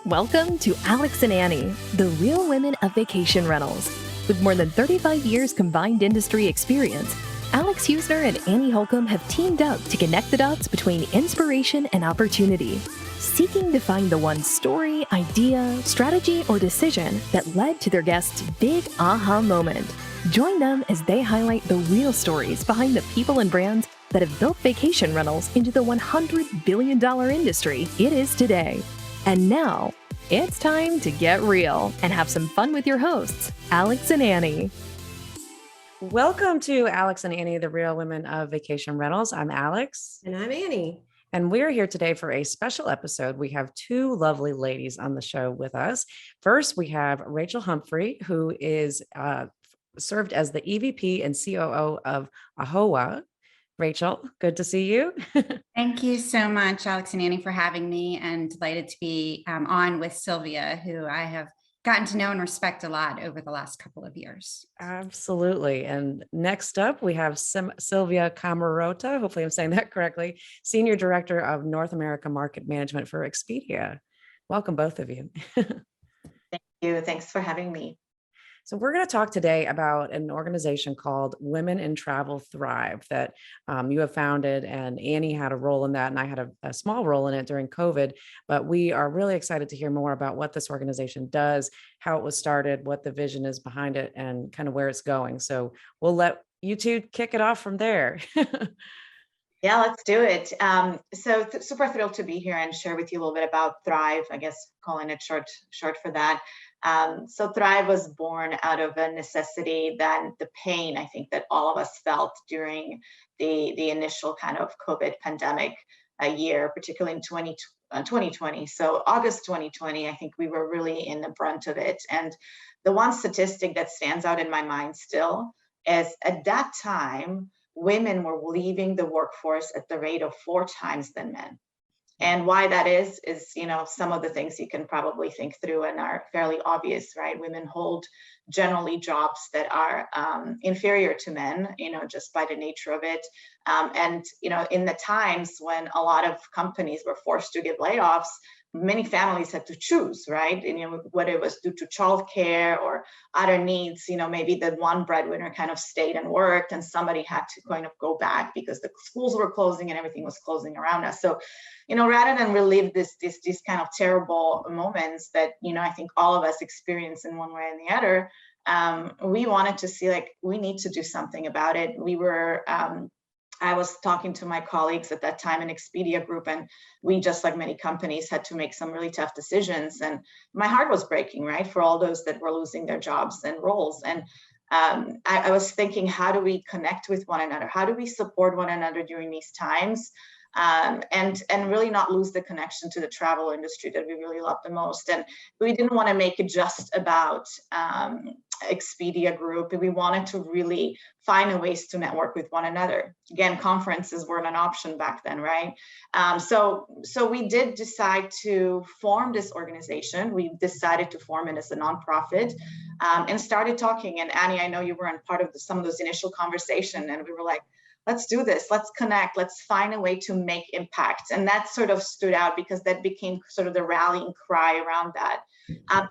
Welcome to Alex and Annie, the real women of vacation rentals. With more than 35 years combined industry experience, Alex Husner and Annie Holcomb have teamed up to connect the dots between inspiration and opportunity, seeking to find the one story, idea, strategy, or decision that led to their guests' big aha moment. Join them as they highlight the real stories behind the people and brands that have built vacation rentals into the $100 billion industry it is today. And now, it's time to get real and have some fun with your hosts, Alex and Annie. Welcome to Alex and Annie, the real women of vacation rentals. I'm Alex. And I'm Annie. And we're here today for a special episode. We have two lovely ladies on the show with us. First, we have Rachel Humphrey, who is served as the EVP and COO of AAHOA. Rachel, good to see you. Thank you so much, Alex and Annie, for having me, and delighted to be on with Silvia, who I have gotten to know and respect a lot over the last couple of years. Absolutely. And next up, we have Silvia Camarota. Hopefully I'm saying that correctly. Senior Director of North America Market Management for Expedia. Welcome, both of you. Thank you. Thanks for having me. So we're going to talk today about an organization called Women in Travel Thrive that you have founded, and Annie had a role in that, and I had a small role in it during COVID, but we are really excited to hear more about what this organization does, how it was started, what the vision is behind it, and kind of where it's going. So we'll let you two kick it off from there. Yeah, let's do it. So super thrilled to be here and share with you a little bit about Thrive, I guess calling it short for that. So Thrive was born out of a necessity, that the pain I think that all of us felt during the initial kind of COVID pandemic year, particularly in 2020. So August 2020, I think we were really in the brunt of it. And the one statistic that stands out in my mind still is at that time, women were leaving the workforce at the rate of 4 times than men. And why that is, some of the things you can probably think through and are fairly obvious, right? Women hold generally jobs that are inferior to men, just by the nature of it. And in the times when a lot of companies were forced to give layoffs, many families had to choose, right? And, whether it was due to childcare or other needs, maybe the one breadwinner kind of stayed and worked, and somebody had to kind of go back because the schools were closing and everything was closing around us. So, rather than relive these kind of terrible moments that, I think all of us experience in one way and the other, we wanted to see, we need to do something about it. I was talking to my colleagues at that time in Expedia group, and we, just like many companies, had to make some really tough decisions. And my heart was breaking, right, for all those that were losing their jobs and roles. And I was thinking, how do we connect with one another? How do we support one another during these times? And really not lose the connection to the travel industry that we really love the most. And we didn't want to make it just about Expedia group. We wanted to really find ways to network with one another. Again, conferences weren't an option back then, right? So we did decide to form this organization. We decided to form it as a nonprofit, and started talking. And Annie, I know you were in part of some of those initial conversations, and we were like, let's do this, let's connect, let's find a way to make impact. And that sort of stood out because that became sort of the rallying cry around that.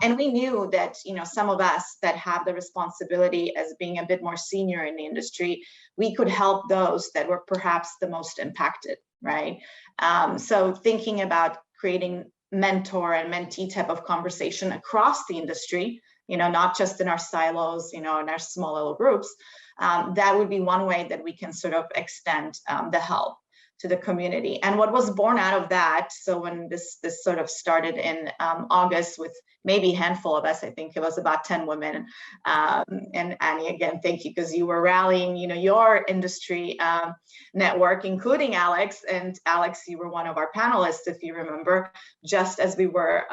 And we knew that, some of us that have the responsibility as being a bit more senior in the industry, we could help those that were perhaps the most impacted, right? So thinking about creating mentor and mentee type of conversation across the industry, not just in our silos, in our small little groups, that would be one way that we can sort of extend the help to the community. And what was born out of that, so when this sort of started in August with maybe a handful of us, I think it was about 10 women. And Annie, again, thank you, because you were rallying, your industry network, including Alex. And Alex, you were one of our panelists, if you remember, just as we were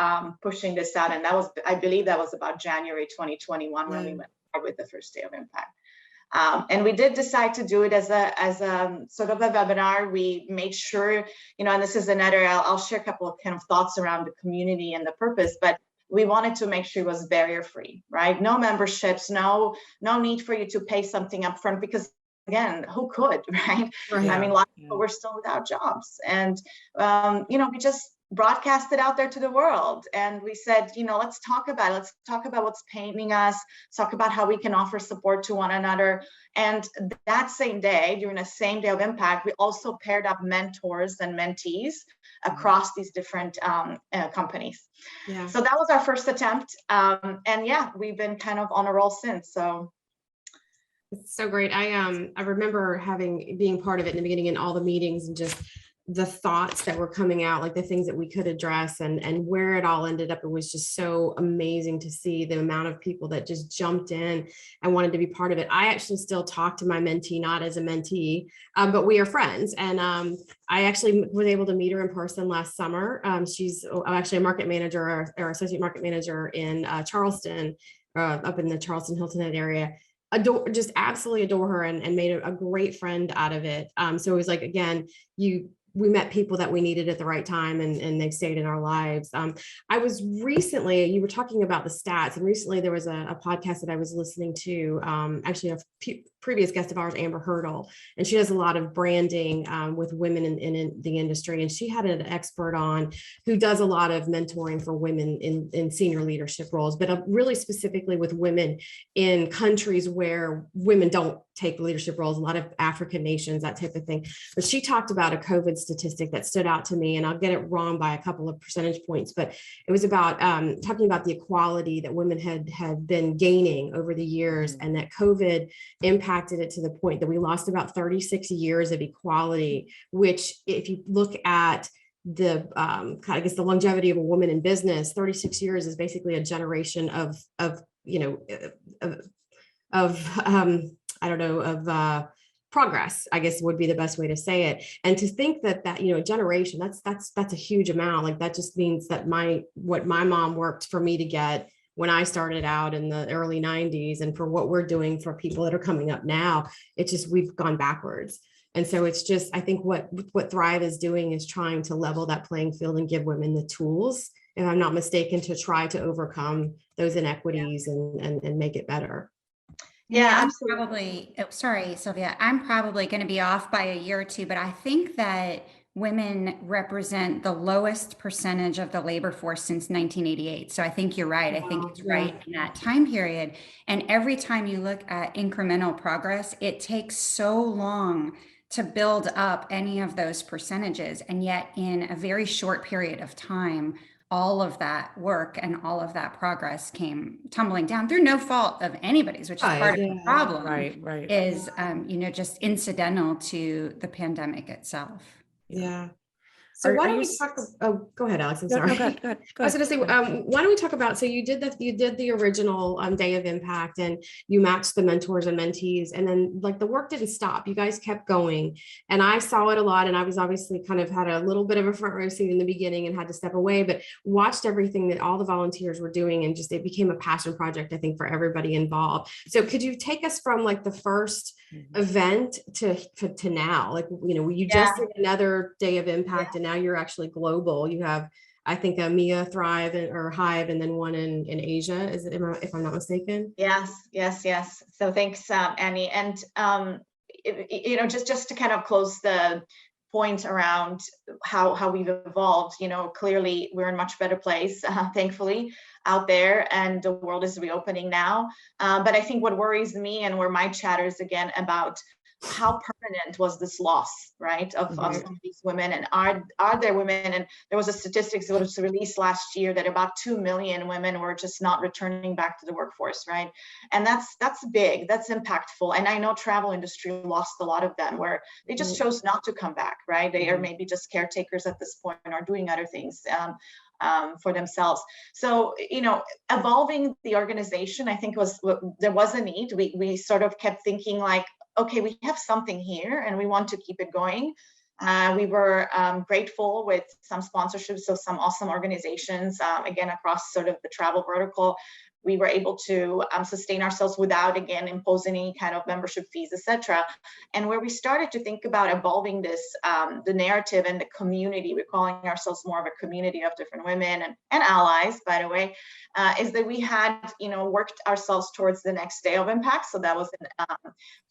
pushing this out. And that was, I believe that was about January 2021 when we went with the first day of impact. And we did decide to do it as a sort of a webinar. We made sure, and this is another, I'll share a couple of kind of thoughts around the community and the purpose, but we wanted to make sure it was barrier free, right? No memberships, no need for you to pay something up front, because again, who could, right? I mean, a lot of people were still without jobs. And, we just broadcast it out there to the world. And we said, let's talk about it. Let's talk about what's paining us. Let's talk about how we can offer support to one another. And that same day, during the same day of impact, we also paired up mentors and mentees across these different companies. Yeah. So that was our first attempt. And yeah, we've been kind of on a roll since. So it's so great. I remember being part of it in the beginning and all the meetings and just the thoughts that were coming out, like the things that we could address and where it all ended up. It was just so amazing to see the amount of people that just jumped in and wanted to be part of it. I actually still talk to my mentee, not as a mentee, but we are friends. And I actually was able to meet her in person last summer. She's actually a market manager or associate market manager in Charleston, up in the Charleston Hilton Head area. Just absolutely adore her and made a great friend out of it. So it was like, again, we met people that we needed at the right time and they've stayed in our lives. I was recently, you were talking about the stats, and recently there was a podcast that I was listening to, actually a previous guest of ours, Amber Hurdle, and she does a lot of branding with women in the industry. And she had an expert on who does a lot of mentoring for women in senior leadership roles, but really specifically with women in countries where women don't take leadership roles, a lot of African nations, that type of thing. But she talked about a COVID statistic that stood out to me, and I'll get it wrong by a couple of percentage points, but it was about talking about the equality that women had been gaining over the years, and that COVID impacted it to the point that we lost about 36 years of equality, which if you look at the I guess the longevity of a woman in business, 36 years is basically a generation of progress, I guess would be the best way to say it. And to think that a generation, that's a huge amount. Like that just means that what my mom worked for me to get when I started out in the early 90s, and for what we're doing for people that are coming up now, it's just, we've gone backwards. And so it's just, I think what Thrive is doing is trying to level that playing field and give women the tools, if I'm not mistaken, to try to overcome those inequities and make it better. yeah, I'm absolutely. probably, sorry, Silvia, I'm probably going to be off by a year or two, but I think that women represent the lowest percentage of the labor force since 1988. So I think you're right. I think it's right in that time period. And every time you look at incremental progress, it takes so long to build up any of those percentages. And yet in a very short period of time, all of that work and all of that progress came tumbling down through no fault of anybody's, which is part of the problem. Right. Is, just incidental to the pandemic itself. Yeah. So why don't we talk? Oh, go ahead, Alex. I'm sorry. No, go ahead. I was going to say, why don't we talk about? So you did the original Day of Impact, and you matched the mentors and mentees, and then like the work didn't stop. You guys kept going, and I saw it a lot. And I was obviously kind of had a little bit of a front row seat in the beginning and had to step away, but watched everything that all the volunteers were doing, and just it became a passion project, I think, for everybody involved. So could you take us from like the first event to now? Like you just did another Day of Impact, and now you're actually global. You have, I think, a Mia Thrive or Hive, and then one in Asia, if I'm not mistaken? Yes. So thanks, Annie. And just to kind of close the point around how we've evolved, clearly we're in a much better place, thankfully, out there, and the world is reopening now. But I think what worries me, and where my chatter is again about how permanent was this loss, right, of some of these women, and are there women? And there was a statistics that was released last year that about 2 million women were just not returning back to the workforce, right? And that's big, that's impactful. And I know travel industry lost a lot of them where they just chose not to come back, right? They are maybe just caretakers at this point and are doing other things for themselves. So, evolving the organization, I think there was a need. We sort of kept thinking like, okay, we have something here and we want to keep it going. We were grateful with some sponsorships of some awesome organizations, again, across sort of the travel vertical. we were able to sustain ourselves without, again, imposing any kind of membership fees, etc. And where we started to think about evolving this, the narrative and the community, we're calling ourselves more of a community of different women and allies, by the way, is that we had, worked ourselves towards the next day of impact. So that was in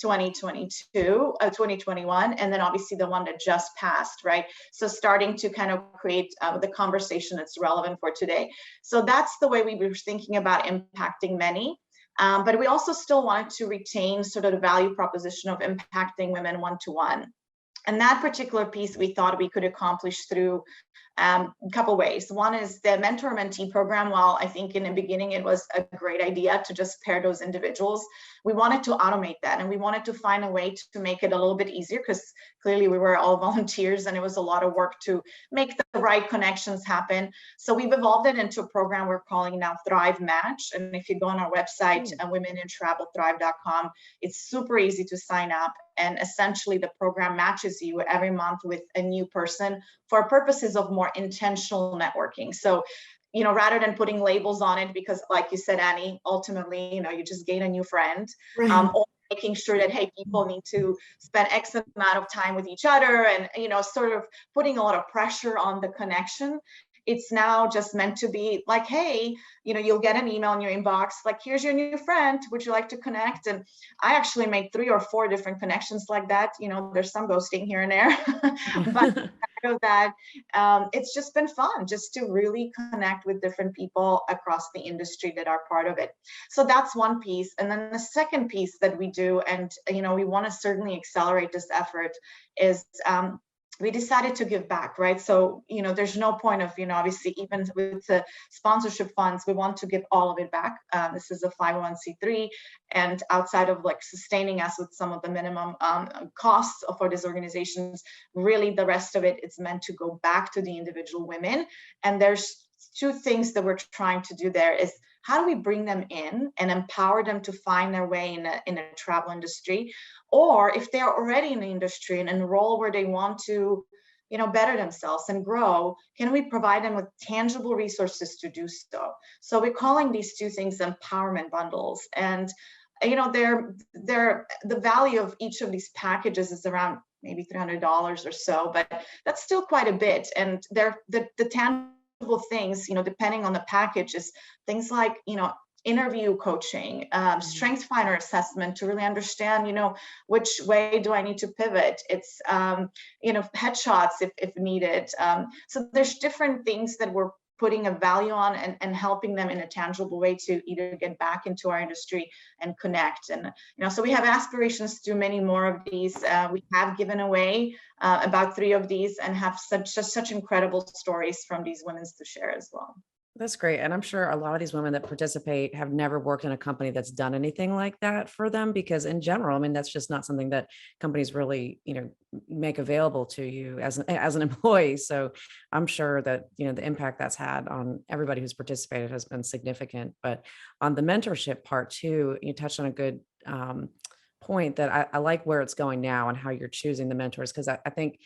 2021, and then obviously the one that just passed, right? So starting to kind of create the conversation that's relevant for today. So that's the way we were thinking about impacting many. But we also still wanted to retain sort of the value proposition of impacting women one-to-one. And that particular piece we thought we could accomplish through a couple ways. One is the mentor-mentee program. While I think in the beginning it was a great idea to just pair those individuals, we wanted to automate that, and we wanted to find a way to make it a little bit easier, because clearly we were all volunteers and it was a lot of work to make the right connections happen. So we've evolved it into a program we're calling now Thrive Match. And if you go on our website, womenintravelthrive.com, it's super easy to sign up. And essentially the program matches you every month with a new person for purposes of more intentional networking. So, rather than putting labels on it, because like you said, Annie, ultimately, you just gain a new friend, or making sure that, hey, people need to spend X amount of time with each other, and, sort of putting a lot of pressure on the connection. It's now just meant to be like, hey, you'll get an email in your inbox, like, here's your new friend, would you like to connect? And I actually made 3 or 4 different connections like that. There's some ghosting here and there, but that it's just been fun just to really connect with different people across the industry that are part of it. So that's one piece. And then the second piece that we do, and we want to certainly accelerate this effort, is we decided to give back, right? So, there's no point of, obviously, even with the sponsorship funds, we want to give all of it back. This is a 501c3, and outside of like sustaining us with some of the minimum costs for these organizations, really the rest of it is meant to go back to the individual women. And there's 2 things that we're trying to do there is, how do we bring them in and empower them to find their way in a travel industry? Or if they're already in the industry and in a role where they want to, better themselves and grow, can we provide them with tangible resources to do so? So we're calling these 2 things empowerment bundles. And, the value of each of these packages is around maybe $300 or so, but that's still quite a bit. And they're the tangible things, depending on the package, is things like, interview coaching, strength finder assessment to really understand, which way do I need to pivot? It's, headshots if needed. So there's different things that we're putting a value on and helping them in a tangible way to either get back into our industry and connect. And, so we have aspirations to do many more of these. We have given away about 3 of these and have such incredible stories from these women to share as well. That's great. And I'm sure a lot of these women that participate have never worked in a company that's done anything like that for them, because in general, that's just not something that companies really, make available to you as an employee. So I'm sure that, the impact that's had on everybody who's participated has been significant. But on the mentorship part too, you touched on a good point that I like where it's going now and how you're choosing the mentors, because I think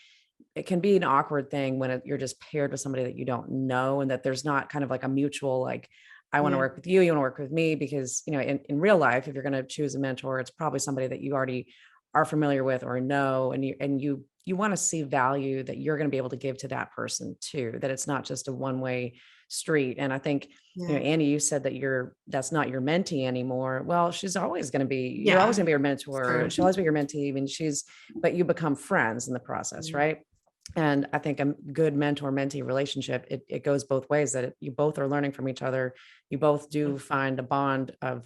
it can be an awkward thing when you're just paired with somebody that you don't know, and that there's not kind of like a mutual, like, I want to work with you, you want to work with me, because, in real life, if you're going to choose a mentor, it's probably somebody that you already are familiar with or know, and you want to see value that you're going to be able to give to that person too, that it's not just a one-way street. And I think, Annie, you said that that's not your mentee anymore. Well, she's always going to be, you're always going to be your mentor. She'll always be your mentee, but you become friends in the process, right? And I think a good mentor-mentee relationship, it goes both ways, that you both are learning from each other. You both do find a bond of,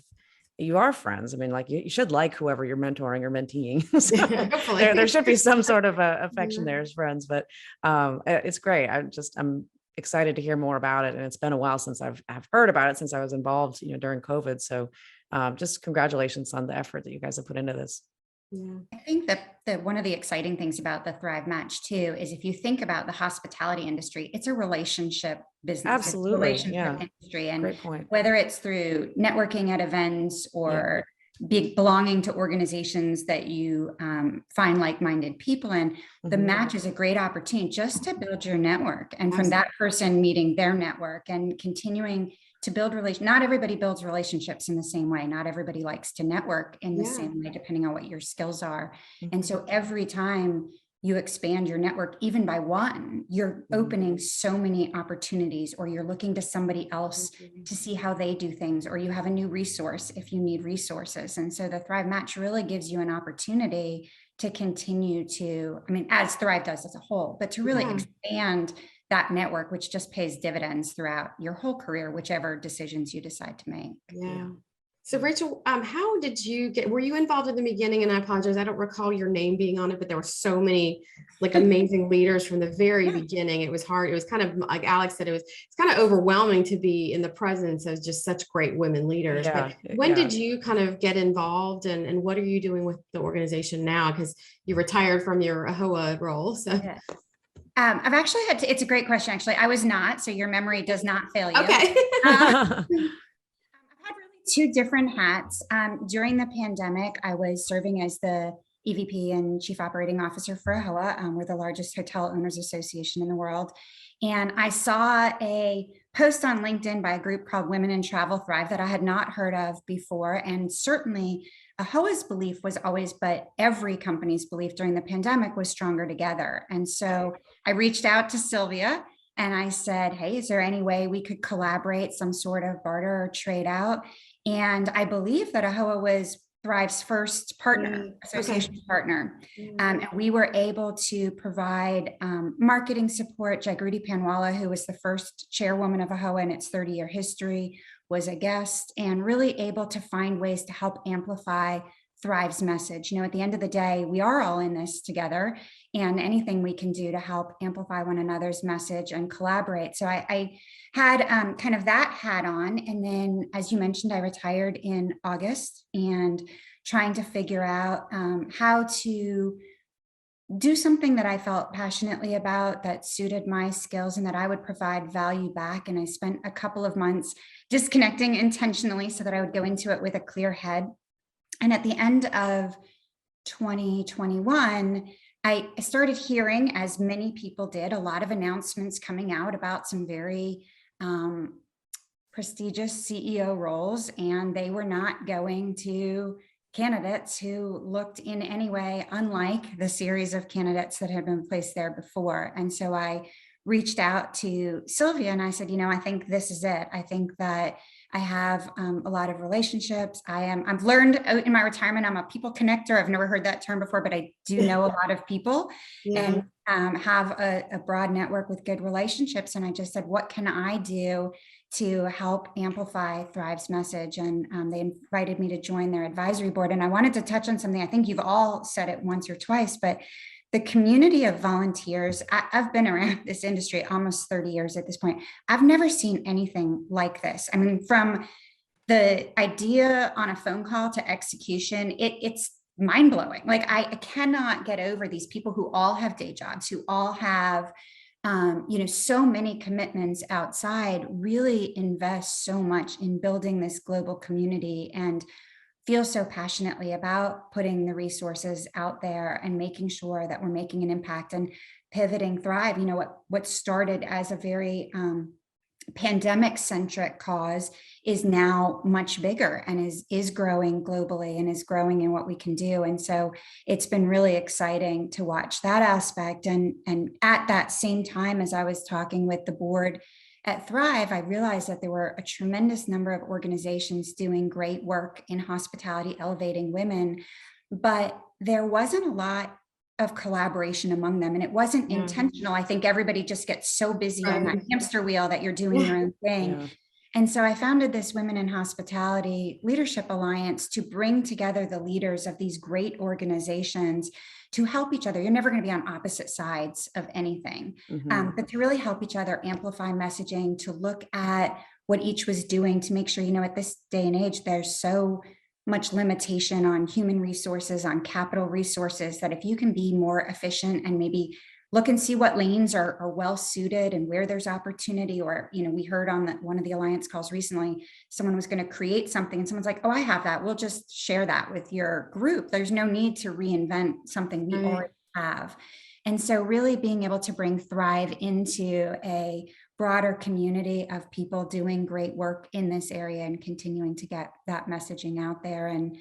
you are friends. Like you should like whoever you're mentoring or menteeing. So there should be some sort of affection there as friends, but it's great. I'm excited to hear more about it. And it's been a while since I've heard about it, since I was involved, during COVID. So just congratulations on the effort that you guys have put into this. Yeah. I think that one of the exciting things about the Thrive Match too is, if you think about the hospitality industry, it's a relationship business. Absolutely. It's a relationship industry. And great point. Whether it's through networking at events or belonging to organizations that you find like-minded people in, the match is a great opportunity just to build your network. And from that person meeting their network and continuing to build not everybody builds relationships in the same way. Not everybody likes to network in the Yeah. same way, depending on what your skills are. Mhm. And so every time you expand your network, even by one, you're opening so many opportunities, or you're looking to somebody else to see how they do things, or you have a new resource if you need resources. And so the Thrive Match really gives you an opportunity to continue to, I mean, as Thrive does as a whole, but to really Yeah. expand that network, which just pays dividends throughout your whole career, whichever decisions you decide to make. Yeah. So Rachel, how did you were you involved in the beginning? And I apologize, I don't recall your name being on it, but there were so many like amazing leaders from the very beginning. It was hard. It was kind of like Alex said, it's kind of overwhelming to be in the presence of just such great women leaders. Yeah, But when yeah. did you kind of get involved, and what are you doing with the organization now? Because you retired from your AAHOA role. So Yeah. I've actually it's a great question. Actually, I was not, so your memory does not fail you. okay. I've had really two different hats. During the pandemic, I was serving as the EVP and Chief Operating Officer for AAHOA. We're the largest hotel owners association in the world. And I saw a post on LinkedIn by a group called Women in Travel Thrive that I had not heard of before. And certainly AAHOA's belief was always, but every company's belief during the pandemic was stronger together. And so I reached out to Silvia and I said, hey, is there any way we could collaborate, some sort of barter or trade out? And I believe that AAHOA was Thrive's first partner, association partner. And we were able to provide marketing support. Jagruti Panwala, who was the first chairwoman of AAHOA in its 30-year history, was a guest, and really able to find ways to help amplify Thrive's message. You know, at the end of the day, we are all in this together, and anything we can do to help amplify one another's message and collaborate. So I had kind of that hat on. And then, as you mentioned, I retired in August, and trying to figure out how to do something that I felt passionately about, that suited my skills, and that I would provide value back. And I spent a couple of months disconnecting intentionally so that I would go into it with a clear head. And at the end of 2021, I started hearing, as many people did, a lot of announcements coming out about some very prestigious CEO roles, and they were not going to candidates who looked in any way unlike the series of candidates that had been placed there before. And so I reached out to Silvia and I said, you know, I think this is it. I think that I have a lot of relationships. I've learned in my retirement, I'm a people connector. I've never heard that term before, but I do know a lot of people and have a broad network with good relationships. And I just said, what can I do to help amplify Thrive's message? And they invited me to join their advisory board. And I wanted to touch on something. I think you've all said it once or twice, but the community of volunteers, I've been around this industry almost 30 years at this point. I've never seen anything like this. I mean, from the idea on a phone call to execution, it's mind-blowing. Like I cannot get over these people who all have day jobs, who all have so many commitments outside, really invest so much in building this global community and feel so passionately about putting the resources out there and making sure that we're making an impact and pivoting Thrive. You know, what started as a very pandemic centric cause is now much bigger and is growing globally and is growing in what we can do. And so it's been really exciting to watch that aspect. And at that same time, as I was talking with the board at Thrive, I realized that there were a tremendous number of organizations doing great work in hospitality, elevating women, but there wasn't a lot of collaboration among them. And it wasn't intentional. I think everybody just gets so busy on that hamster wheel that you're doing your own thing. Yeah. And so I founded this Women in Hospitality Leadership Alliance to bring together the leaders of these great organizations to help each other. You're never going to be on opposite sides of anything, but to really help each other amplify messaging, to look at what each was doing, to make sure, you know, at this day and age, there's so much limitation on human resources, on capital resources, that if you can be more efficient and maybe look and see what lanes are well suited and where there's opportunity. Or, you know, we heard on one of the Alliance calls recently, someone was going to create something and someone's like, oh, I have that. We'll just share that with your group. There's no need to reinvent something we already have. And so really being able to bring Thrive into a broader community of people doing great work in this area and continuing to get that messaging out there, and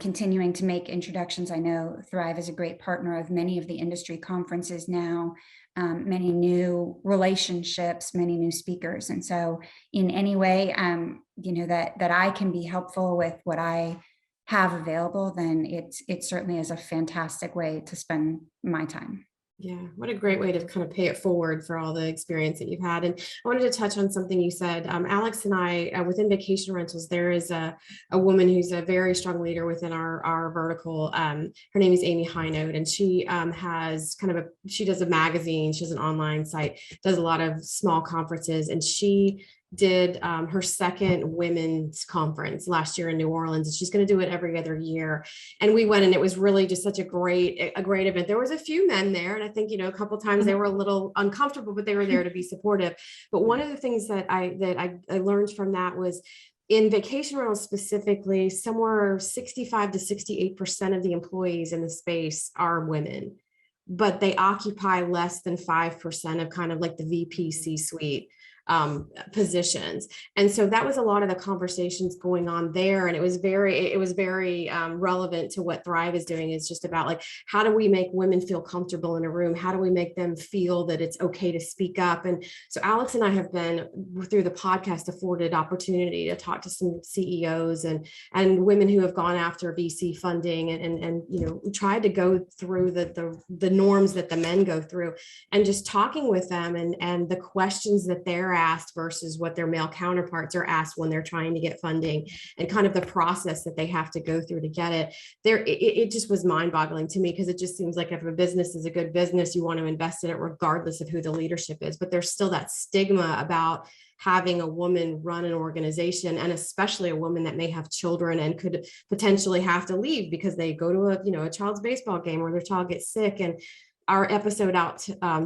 continuing to make introductions. I know Thrive is a great partner of many of the industry conferences now, many new relationships, many new speakers. And so in any way, that I can be helpful with what I have available, then it certainly is a fantastic way to spend my time. Yeah, what a great way to kind of pay it forward for all the experience that you've had. And I wanted to touch on something you said. Alex and I, within vacation rentals, there is a woman who's a very strong leader within our vertical. Her name is Amy Highnote, and she has she does a magazine, she has an online site, does a lot of small conferences, and she did her second women's conference last year in New Orleans, and she's going to do it every other year. And we went, and it was really just such a great event. There was a few men there, and I think, a couple of times they were a little uncomfortable, but they were there to be supportive. But one of the things that I learned from that was, in vacation rentals specifically, somewhere 65 to 68% of the employees in the space are women, but they occupy less than 5% of kind of like the VP C-suite positions. And so that was a lot of the conversations going on there. And it was very relevant to what Thrive is doing. It's just about like, how do we make women feel comfortable in a room? How do we make them feel that it's okay to speak up? And so Alex and I have been, through the podcast, afforded opportunity to talk to some CEOs and women who have gone after VC funding and tried to go through the norms that the men go through, and just talking with them and the questions that they're asked versus what their male counterparts are asked when they're trying to get funding, and kind of the process that they have to go through to get it. It just was mind-boggling to me, because it just seems like if a business is a good business, you want to invest in it regardless of who the leadership is. But there's still that stigma about having a woman run an organization, and especially a woman that may have children and could potentially have to leave because they go to a child's baseball game or their child gets sick. And our episode out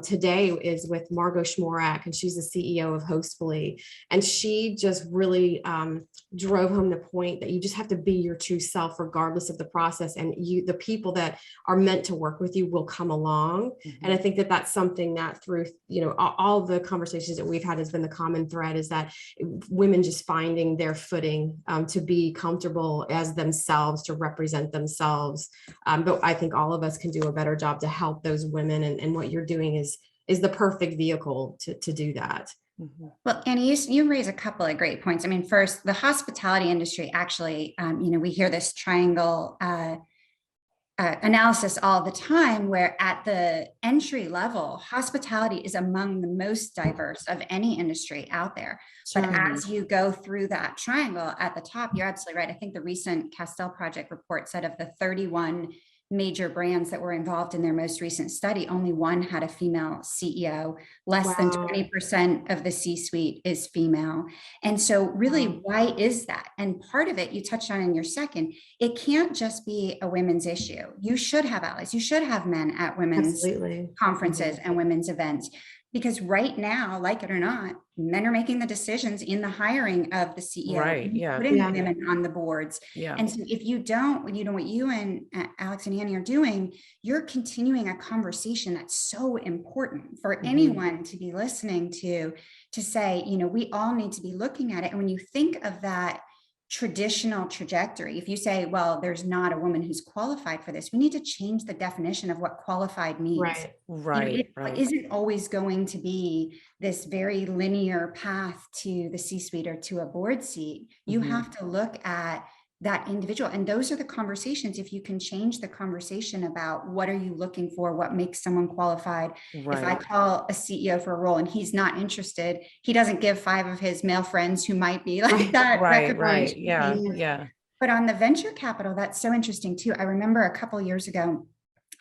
today is with Margot Schmorak, and she's the CEO of Hostfully. And she just really drove home the point that you just have to be your true self regardless of the process. And the people that are meant to work with you will come along. Mm-hmm. And I think that that's something that through, all the conversations that we've had has been the common thread, is that women just finding their footing to be comfortable as themselves, to represent themselves. But I think all of us can do a better job to help those women, and what you're doing is the perfect vehicle to do that. Mm-hmm. Well, Annie, you raise a couple of great points. I mean, first, the hospitality industry, actually, we hear this triangle analysis all the time, where at the entry level, hospitality is among the most diverse of any industry out there. Sure. But as you go through that triangle at the top, you're absolutely right. I think the recent Castell Project report said of the 31 major brands that were involved in their most recent study, only one had a female CEO. Less than 20% of the C-suite is female. And so really, why is that? And part of it, you touched on in your second, it can't just be a women's issue. You should have allies. You should have men at women's conferences and women's events. Because right now, like it or not, men are making the decisions in the hiring of the CEO, right? Yeah, putting women on the boards. Yeah. And so if you don't, what you and Alex and Annie are doing, you're continuing a conversation that's so important for anyone to be listening to say, we all need to be looking at it. And when you think of that traditional trajectory, if you say, well, there's not a woman who's qualified for this, we need to change the definition of what qualified means. Right. It isn't always going to be this very linear path to the C-suite or to a board seat. You have to look at that individual. And those are the conversations. If you can change the conversation about what are you looking for, what makes someone qualified. If I call a CEO for a role and he's not interested, he doesn't give 5 of his male friends who might be like that. Right. Yeah. But on the venture capital, that's so interesting too. I remember a couple of years ago,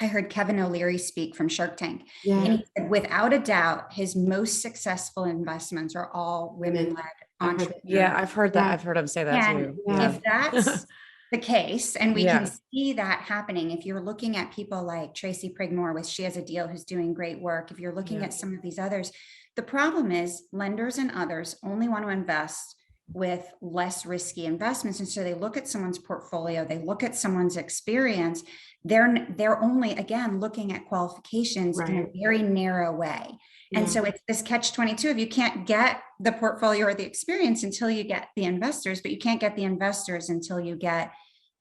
I heard Kevin O'Leary speak from Shark Tank. Yeah. And he said, without a doubt, his most successful investments are all women-led entrepreneurs. Yeah, I've heard that. I've heard him say that too. Yeah. If that's the case, and we can see that happening, if you're looking at people like Tracy Prigmore with She Has a Deal, who's doing great work, if you're looking at some of these others, the problem is lenders and others only want to invest with less risky investments. And so they look at someone's portfolio, they look at someone's experience, they're only, again, looking at qualifications in a very narrow way. And so it's this catch-22 of you can't get the portfolio or the experience until you get the investors, but you can't get the investors until you get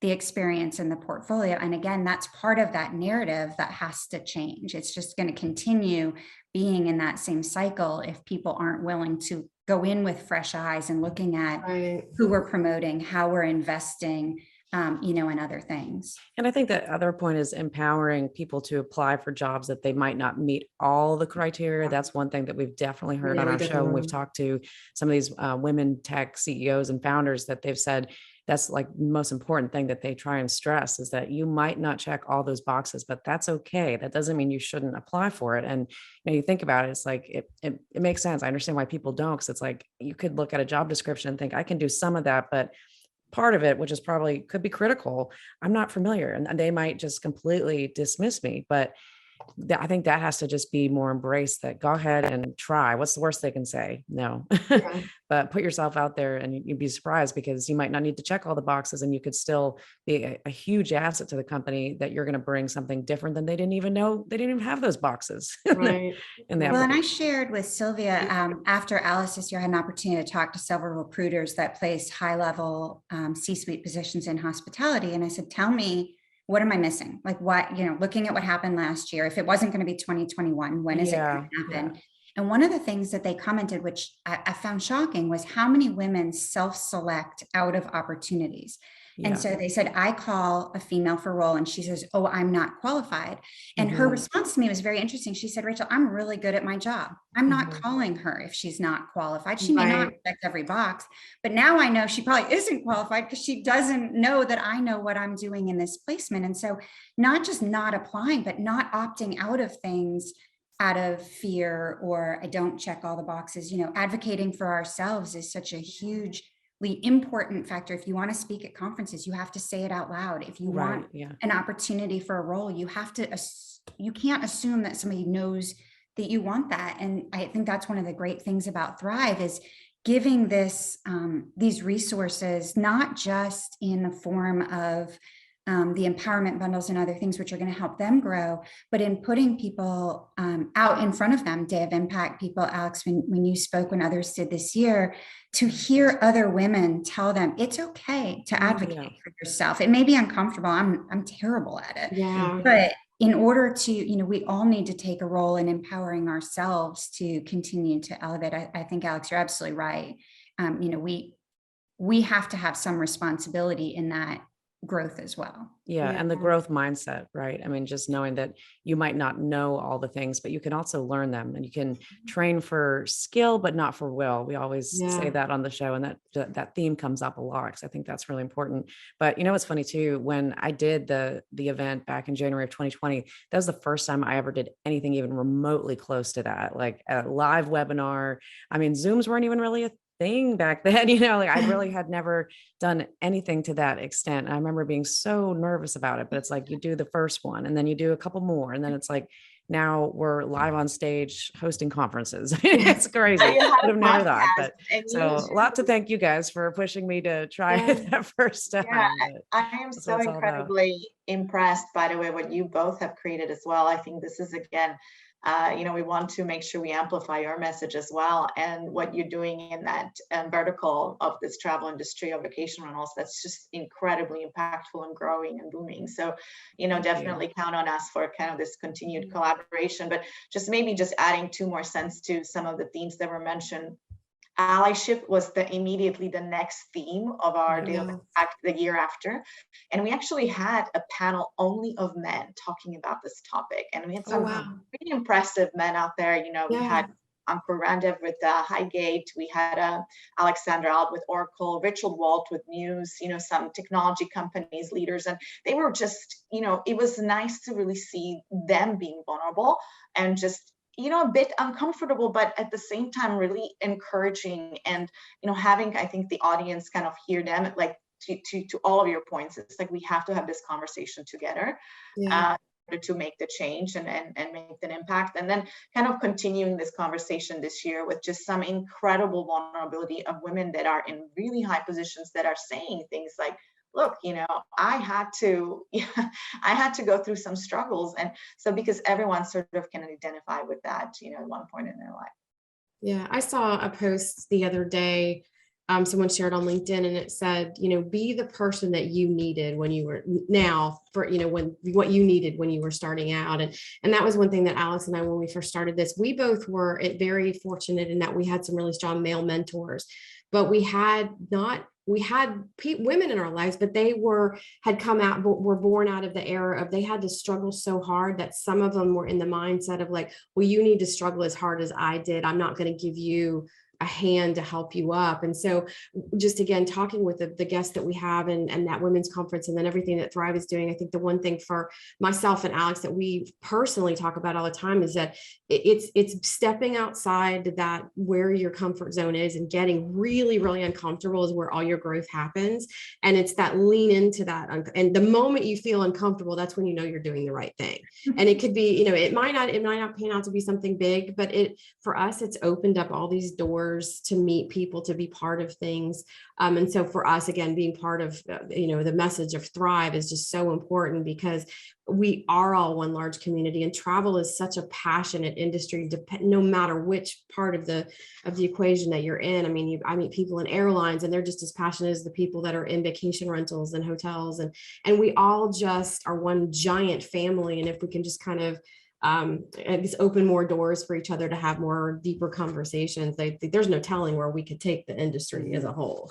the experience in the portfolio. And again, that's part of that narrative that has to change. It's just going to continue being in that same cycle if people aren't willing to go in with fresh eyes and looking at who we're promoting, how we're investing, and other things. And I think that other point is empowering people to apply for jobs that they might not meet all the criteria. That's one thing that we've definitely heard on our show. And we've talked to some of these women tech CEOs and founders that they've said that's like the most important thing that they try and stress is that you might not check all those boxes, but that's okay. That doesn't mean you shouldn't apply for it. And you think about it, it's like, it makes sense. I understand why people don't, because it's like, you could look at a job description and think I can do some of that, but part of it, which is probably could be critical, I'm not familiar, and they might just completely dismiss me. But I think that has to just be more embraced, that go ahead and try. What's the worst they can say? No. But put yourself out there, and you'd be surprised, because you might not need to check all the boxes, and you could still be a huge asset to the company, that you're going to bring something different than they didn't even know. They didn't even have those boxes. Right. And I shared with Silvia after Alice this year, I had an opportunity to talk to several recruiters that place high-level C-suite positions in hospitality. And I said, tell me, what am I missing? Like what, looking at what happened last year, if it wasn't going to be 2021, when is it going to happen? And one of the things that they commented, which I found shocking, was how many women self-select out of opportunities. And so they said, I call a female for a role and she says, oh, I'm not qualified. And her response to me was very interesting. She said, Rachel, I'm really good at my job. I'm not calling her if she's not qualified. She may not check every box, but now I know she probably isn't qualified because she doesn't know that I know what I'm doing in this placement. And so not just not applying, but not opting out of things out of fear, or I don't check all the boxes. Advocating for ourselves is such a hugely important factor. If you want to speak at conferences, you have to say it out loud. If you want an opportunity for a role, you can't assume that somebody knows that you want that. And I think that's one of the great things about Thrive is giving these resources, not just in the form of the empowerment bundles and other things which are going to help them grow, but in putting people out in front of them. Day of Impact people, Alex, when you spoke, when others did this year, to hear other women tell them it's okay to advocate for yourself. It may be uncomfortable. I'm terrible at it. But in order to, we all need to take a role in empowering ourselves to continue to elevate. I think, Alex, you're absolutely right. We have to have some responsibility in that growth as well. And the growth mindset, right? I mean, just knowing that you might not know all the things, but you can also learn them, and you can train for skill, but not for will. We always say that on the show, and that theme comes up a lot, because I think that's really important. But it's funny too, when I did the event back in January of 2020, that was the first time I ever did anything even remotely close to that, like a live webinar. I mean, Zooms weren't even really a thing back then, I really had never done anything to that extent. And I remember being so nervous about it, but it's like, you do the first one and then you do a couple more. And then it's like, now we're live on stage hosting conferences. It's crazy. I would have never thought, but so a lot to thank you guys for pushing me to try it that first time. I am so incredibly impressed by the way, what you both have created as well. I think this is, again, we want to make sure we amplify your message as well. And what you're doing in that vertical of this travel industry of vacation rentals, that's just incredibly impactful and growing and booming. So, definitely count on us for kind of this continued collaboration, but just adding 2 more cents to some of the themes that were mentioned. Allyship was immediately the next theme of our Day of Impact the year after. And we actually had a panel only of men talking about this topic. And we had some pretty impressive men out there. We had Ankur Randev with Highgate. We had Alexandra Alb with Oracle, Richard Walt with Muse, some technology companies, leaders. And they were just, it was nice to really see them being vulnerable and just a bit uncomfortable, but at the same time, really encouraging and, having, I think, the audience kind of hear them, like to all of your points. It's like, we have to have this conversation together to make the change and make an impact. And then kind of continuing this conversation this year with just some incredible vulnerability of women that are in really high positions that are saying things like, look, I had to, I had to go through some struggles. And so because everyone sort of can identify with that, at one point in their life. Yeah, I saw a post the other day. Someone shared on LinkedIn and it said, be the person that you needed when you were now for, when what you needed when you were starting out. And that was one thing that Alex and I, when we first started this, we both were very fortunate in that we had some really strong male mentors, but we had women in our lives, but they had come out, were born out of the era of, they had to struggle so hard that some of them were in the mindset of like, well, you need to struggle as hard as I did. I'm not going to give you a hand to help you up. And so just again, talking with the guests that we have and that women's conference and then everything that Thrive is doing, I think the one thing for myself and Alex that we personally talk about all the time is that it's stepping outside that where your comfort zone is and getting really, really uncomfortable is where all your growth happens. And it's that lean into that. And the moment you feel uncomfortable, that's when you're doing the right thing. And it could be, it might not pan out to be something big, but for us, it's opened up all these doors to meet people, to be part of things. And so for us, again, being part of, the message of Thrive is just so important because we are all one large community and travel is such a passionate industry, no matter which part of the equation that you're in. I mean, I meet people in airlines and they're just as passionate as the people that are in vacation rentals and hotels. And we all just are one giant family. And if we can just kind of open more doors for each other to have more deeper conversations, there's no telling where we could take the industry as a whole.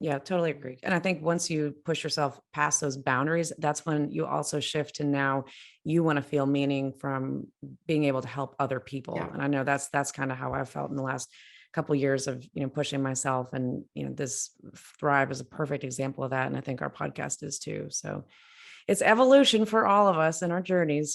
Yeah, totally agree. And I think once you push yourself past those boundaries, that's when you also shift to now you want to feel meaning from being able to help other people. Yeah. And I know that's kind of how I felt in the last couple of years of, pushing myself, and, this Thrive is a perfect example of that. And I think our podcast is too. So it's evolution for all of us in our journeys.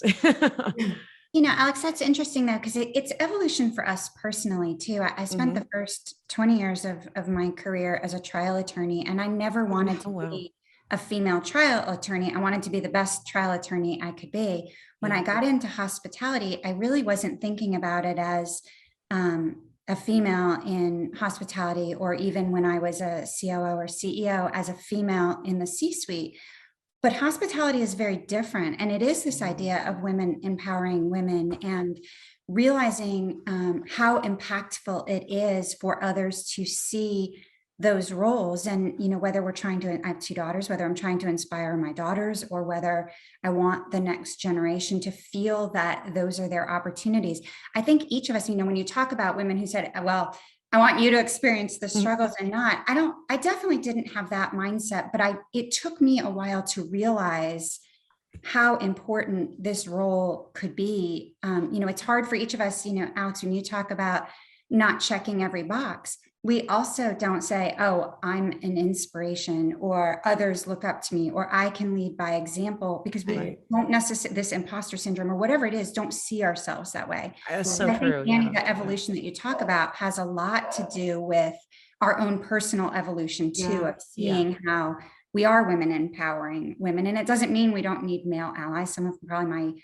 Alex, that's interesting though, because it's evolution for us personally too. I spent the first 20 years of my career as a trial attorney, and I never wanted to be a female trial attorney. I wanted to be the best trial attorney I could be. When I got into hospitality, I really wasn't thinking about it as a female in hospitality, or even when I was a COO or CEO as a female in the C-suite. But hospitality is very different. And it is this idea of women empowering women and realizing how impactful it is for others to see those roles. And, whether I have two daughters, whether I'm trying to inspire my daughters or whether I want the next generation to feel that those are their opportunities. I think each of us, when you talk about women who said, well, I want you to experience the struggles and not, I definitely didn't have that mindset, but it took me a while to realize how important this role could be. It's hard for each of us, Alex, when you talk about not checking every box, we also don't say, oh, I'm an inspiration, or others look up to me, or I can lead by example, because we won't necessarily, this imposter syndrome or whatever it is, don't see ourselves that way. That's so I true. think, Annie, the evolution that you talk about has a lot to do with our own personal evolution too, of seeing how we are women empowering women. And it doesn't mean we don't need male allies. Some of probably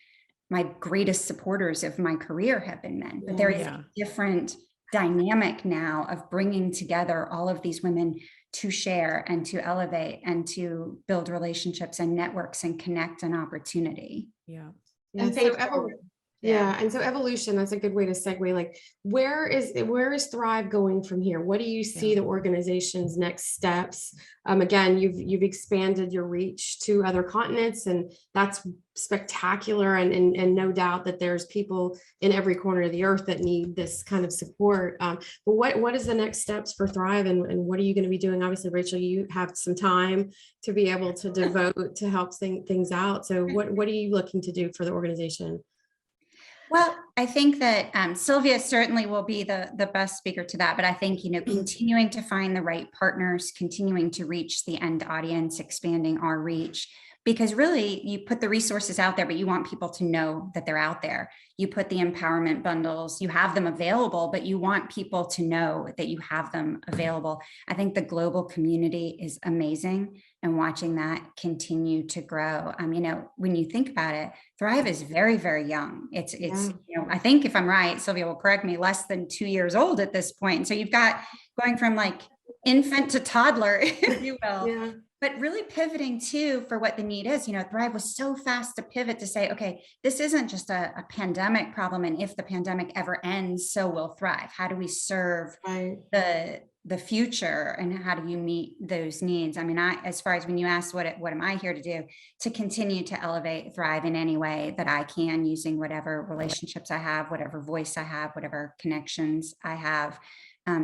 my greatest supporters of my career have been men, but there is a different dynamic now of bringing together all of these women to share and to elevate and to build relationships and networks and connect an opportunity. And so evolution, that's a good way to segue. Like, where is Thrive going from here? What do you see the organization's next steps? Again, you've expanded your reach to other continents, and that's spectacular. And no doubt that there's people in every corner of the earth that need this kind of support. But what is the next steps for Thrive, and what are you going to be doing? Obviously, Rachel, you have some time to be able to devote to help things out. So what are you looking to do for the organization? Well, I think that Silvia certainly will be the best speaker to that. But I think, continuing to find the right partners, continuing to reach the end audience, expanding our reach, because really you put the resources out there, but you want people to know that they're out there. You put the empowerment bundles, you have them available, but you want people to know that you have them available. I think the global community is amazing, and watching that continue to grow. When you think about it, Thrive is very, very young. It's I think, if I'm right, Silvia will correct me, less than 2 years old at this point. So you've got going from like infant to toddler, if you will. Yeah. But really pivoting too for what the need is. Thrive was so fast to pivot to say, okay, this isn't just a pandemic problem. And if the pandemic ever ends, so will Thrive. How do we serve Right. the future, and how do you meet those needs? I mean, as far as when you asked what am I here to do, to continue to elevate Thrive in any way that I can, using whatever relationships I have, whatever voice I have, whatever connections I have,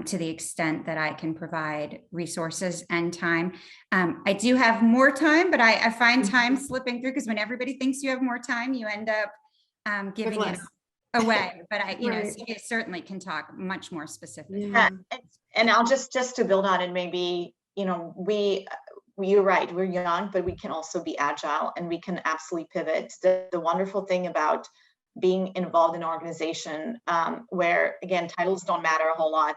to the extent that I can provide resources and time. I do have more time, but I find time slipping through, because when everybody thinks you have more time, you end up giving it away. But Silvia certainly can talk much more specifically. Yeah. And I'll just to build on it, maybe, you're right, we're young, but we can also be agile, and we can absolutely pivot. The wonderful thing about being involved in an organization where, again, titles don't matter a whole lot.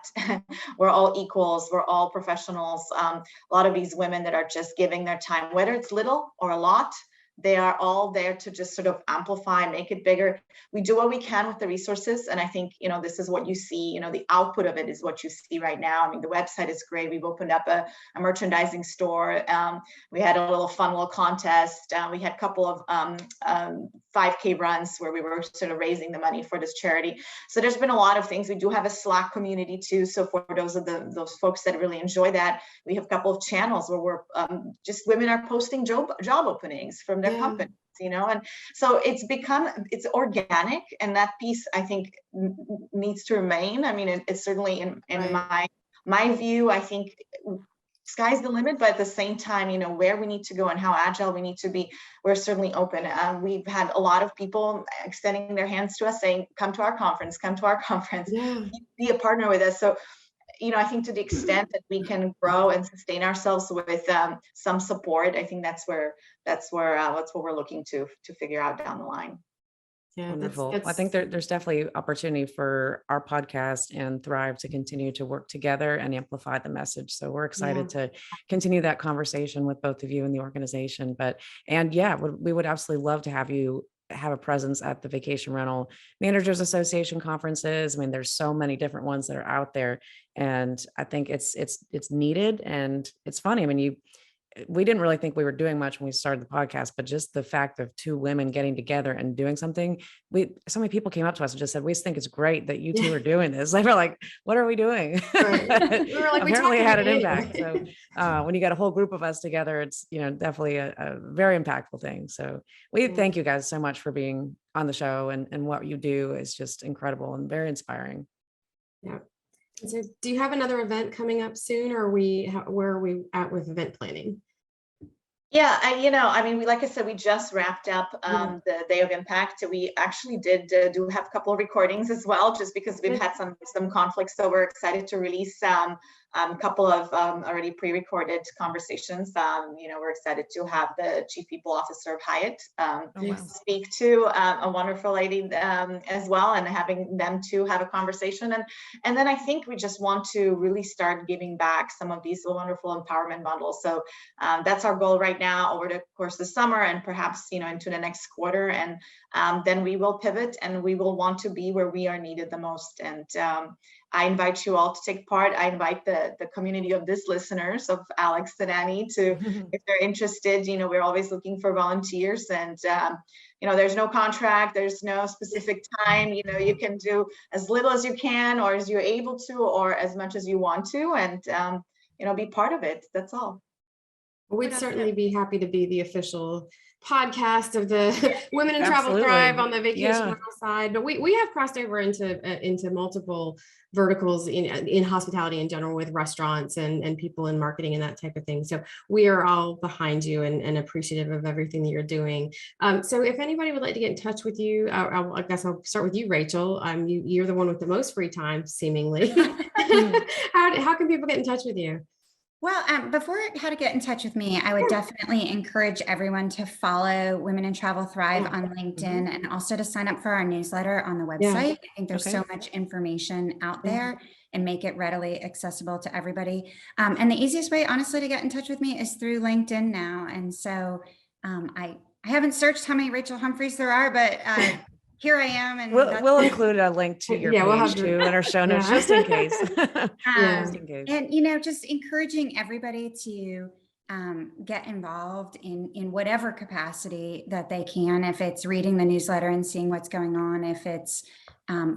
We're all equals, we're all professionals. A lot of these women that are just giving their time, whether it's little or a lot, they are all there to just sort of amplify, make it bigger. We do what we can with the resources. And I think, this is what you see, the output of it is what you see right now. I mean, the website is great. We've opened up a merchandising store. We had a little fun little contest. We had a couple of 5K runs where we were sort of raising the money for this charity. So there's been a lot of things. We do have a Slack community too. So for those folks that really enjoy that, we have a couple of channels where we're just women are posting job openings from their companies, and so it's organic, and that piece I think needs to remain. I mean, it's certainly in my view, I think sky's the limit, but at the same time, where we need to go and how agile we need to be, we're certainly open. We've had a lot of people extending their hands to us saying, come to our conference, be a partner with us. So I think to the extent that we can grow and sustain ourselves with some support, I think that's what we're looking to figure out down the line. Yeah, wonderful. I think there's definitely opportunity for our podcast and Thrive to continue to work together and amplify the message. So we're excited to continue that conversation with both of you in the organization. We would absolutely love to have you have a presence at the Vacation Rental Managers Association conferences. I mean, there's so many different ones that are out there, and I think it's needed, and it's funny. I mean, we didn't really think we were doing much when we started the podcast, but just the fact of two women getting together and doing something, so many people came up to us and just said, we just think it's great that you two are doing this. Like, we're like, what are we doing? Right. We were like, apparently it had an impact. So when you got a whole group of us together, it's, definitely a very impactful thing. So we thank you guys so much for being on the show, and what you do is just incredible and very inspiring. Yeah. So do you have another event coming up soon, or where are we at with event planning? Yeah, like I said, we just wrapped up the Day of Impact. We actually did do have a couple of recordings as well, just because we've had some conflicts. So we're excited to release a couple of already pre-recorded conversations. We're excited to have the Chief People Officer of Hyatt speak to a wonderful lady as well, and having them to have a conversation. And then I think we just want to really start giving back some of these wonderful empowerment bundles. So that's our goal right now over the course of the summer, and perhaps into the next quarter. And then we will pivot, and we will want to be where we are needed the most. And I invite you all to take part. I invite the community of this listeners of Alex and Annie to, if they're interested, we're always looking for volunteers, and there's no contract, there's no specific time, you can do as little as you can, or as you're able to, or as much as you want to, and be part of it. That's all. We'd certainly be happy to be the official podcast of the Women in Travel Thrive on the vacation rental side, but we have crossed over into multiple verticals in hospitality in general, with restaurants and people in marketing and that type of thing. So we are all behind you and appreciative of everything that you're doing. So if anybody would like to get in touch with you, I guess I'll start with you, Rachel. You're the one with the most free time, seemingly. How can people get in touch with you? Well, before how to get in touch with me, I would definitely encourage everyone to follow Women in Travel Thrive on LinkedIn, and also to sign up for our newsletter on the website. I think there's so much information out there, and make it readily accessible to everybody. And the easiest way, honestly, to get in touch with me is through LinkedIn now. And so I haven't searched how many Rachel Humphreys there are, but here I am. And We'll include a link to your Yeah, we'll page have your- too in our show notes, Yeah. just in case. Yeah. Just in case. And, you know, just encouraging everybody to get involved in whatever capacity that they can. If it's reading the newsletter and seeing what's going on, if it's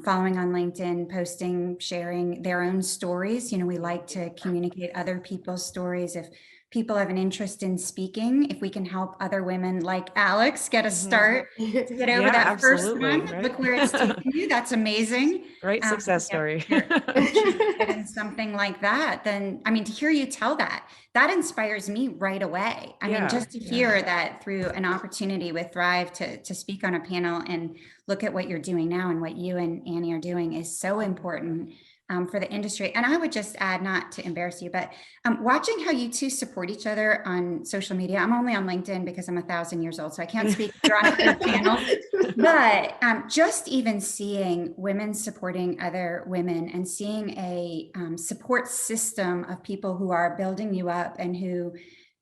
following on LinkedIn, posting, sharing their own stories. You know, we like to communicate other people's stories. If people have an interest in speaking, if we can help other women like Alex get a start to get over Yeah, that first absolutely, one, right? look where it's taken you. That's amazing. Great success Yeah, story. if you're interested in something like that, then, I mean, to hear you tell that inspires me right away. I mean, just to hear that through an opportunity with Thrive to speak on a panel and look at what you're doing now and what you and Annie are doing is so important for the industry. And I would just add, not to embarrass you, but watching how you two support each other on social media. I'm only on LinkedIn because I'm 1,000 years old, so I can't speak if you're on other channels. But just even seeing women supporting other women and seeing a support system of people who are building you up and who,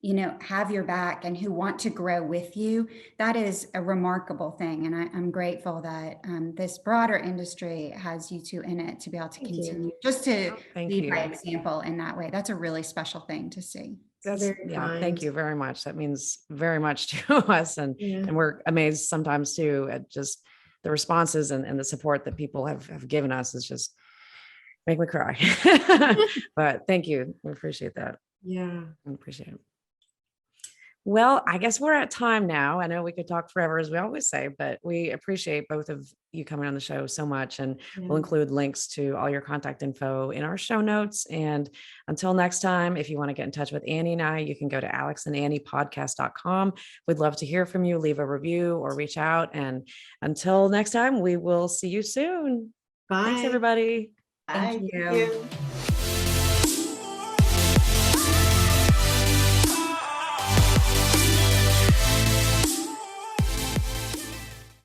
you know, have your back and who want to grow with you, that is a remarkable thing. And I'm grateful that this broader industry has you two in it to be able to continue, just to lead by example in that way. That's a really special thing to see. That's thank you very much. That means very much to us. And we're amazed sometimes too at just the responses and the support that people have given us is just make me cry. But thank you. We appreciate that. Yeah. I appreciate it. Well, I guess we're at time now. I know we could talk forever, as we always say, but we appreciate both of you coming on the show so much. And we'll include links to all your contact info in our show notes. And until next time, if you want to get in touch with Annie and I, you can go to alexandanniepodcast.com. We'd love to hear from you, leave a review or reach out. And until next time, we will see you soon. Bye. Thanks, everybody. Bye. Thank you. Thank you.